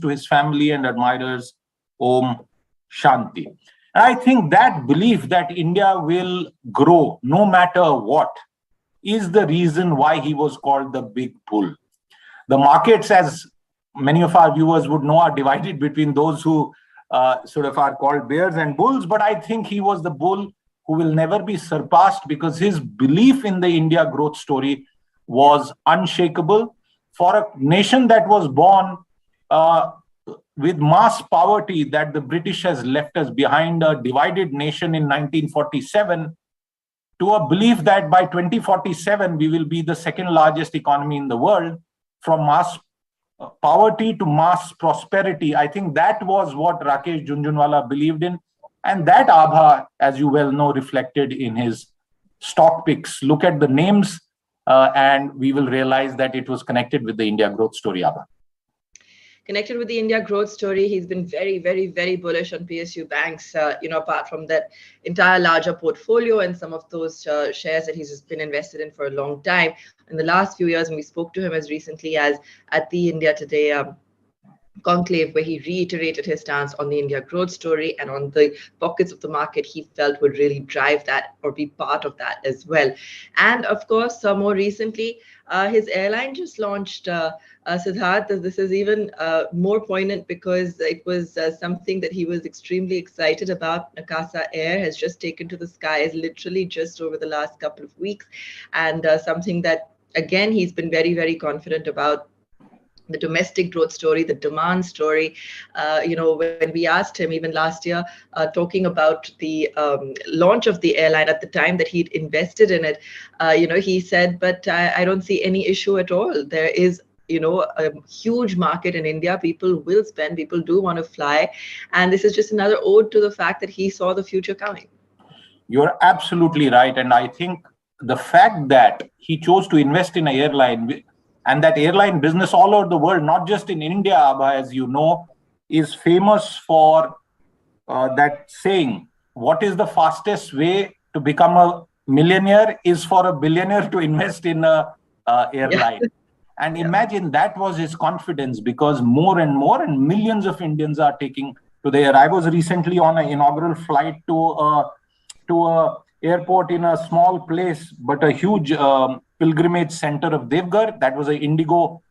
to his family and admirers. Om Shanti. And I think that belief that India will grow no matter what is the reason why he was called the big bull. The markets, as many of our viewers would know, are divided between those who sort of are called bears and bulls. But I think he was the bull who will never be surpassed because his belief in the India growth story was unshakable. For a nation that was born with mass poverty that the British has left us behind, a divided nation in 1947, to a belief that by 2047 we will be the second largest economy in the world, from mass poverty to mass prosperity. I think that was what Rakesh Jhunjhunwala believed in. And that Abha, as you well know, reflected in his stock picks. Look at the names and we will realize that it was connected with the India growth story, Abha. Connected with the India growth story, he's been very, very, very bullish on PSU banks, apart from that entire larger portfolio and some of those shares that he's been invested in for a long time. In the last few years, and we spoke to him as recently as at the India Today conclave, where he reiterated his stance on the India growth story and on the pockets of the market he felt would really drive that or be part of that as well. And of course, more recently, his airline just launched Siddharth. This is even more poignant because it was something that he was extremely excited about. Akasa Air has just taken to the skies literally just over the last couple of weeks, and something that, again, he's been very, very confident about. The domestic growth story, the demand story. When we asked him even last year, talking about the launch of the airline at the time that he'd invested in it, he said, but I don't see any issue at all. There is a huge market in India. People will spend, people do want to fly. And this is just another ode to the fact that he saw the future coming. You're absolutely right. And I think the fact that he chose to invest in an airline, and that airline business all over the world, not just in India, Abha, as you know, is famous for that saying, what is the fastest way to become a millionaire is for a billionaire to invest in a airline. Yeah. And imagine that was his confidence, because more and more and millions of Indians are taking to the air. I was recently on an inaugural flight to a airport in a small place, but a huge pilgrimage center of Devghar. That was an Indigo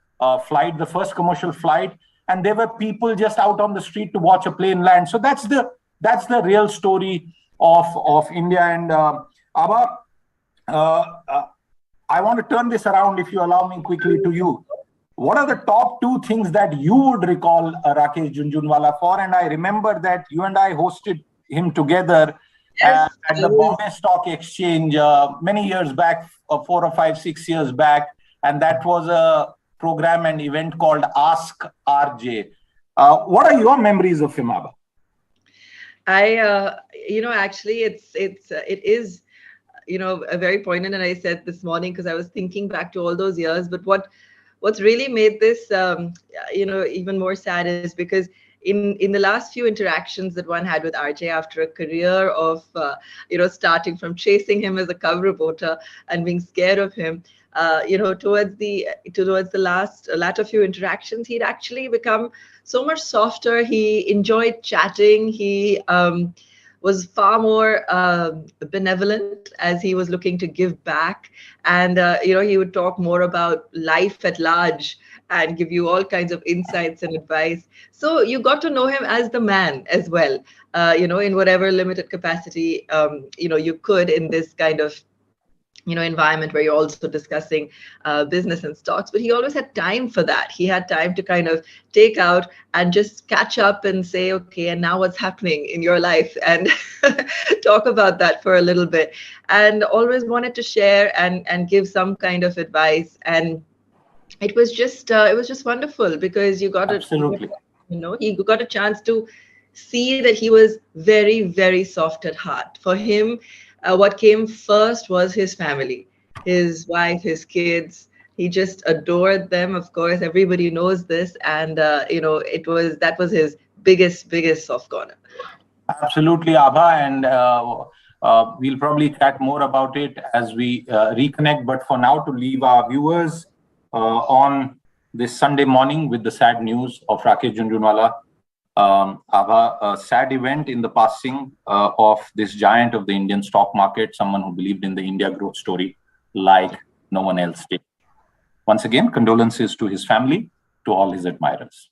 flight, the first commercial flight, and there were people just out on the street to watch a plane land. So that's the real story of India. And Abha, I want to turn this around, if you allow me, quickly to you. What are the top two things that you would recall Rakesh Jhunjhunwala for? And I remember that you and I hosted him together at the Bombay Stock Exchange many years back, 4 or 5, 6 years back. And that was a program and event called Ask RJ. What are your memories of him, Abha? Actually, it is very poignant. And I said this morning, because I was thinking back to all those years, but what's really made this, even more sad is because in the last few interactions that one had with RJ after a career of, starting from chasing him as a cover reporter and being scared of him, towards the latter few interactions, he'd actually become so much softer. He enjoyed chatting. He was far more benevolent as he was looking to give back. And, he would talk more about life at large and give you all kinds of insights and advice. So you got to know him as the man as well, in whatever limited capacity, you could in this kind of, environment where you're also discussing business and stocks. But he always had time for that. He had time to kind of take out and just catch up and say, okay, and now what's happening in your life? And talk about that for a little bit. And always wanted to share and give some kind of advice. And it was just wonderful, because you got Absolutely. He got a chance to see that he was very, very soft at heart. For him, what came first was his family, his wife, his kids. He just adored them. Of course, everybody knows this, and that was his biggest soft corner. Absolutely, Abha, and we'll probably chat more about it as we reconnect. But for now, to leave our viewers on this Sunday morning with the sad news of Rakesh Jhunjhunwala. A sad event in the passing of this giant of the Indian stock market, someone who believed in the India growth story like no one else did. Once again, condolences to his family, to all his admirers.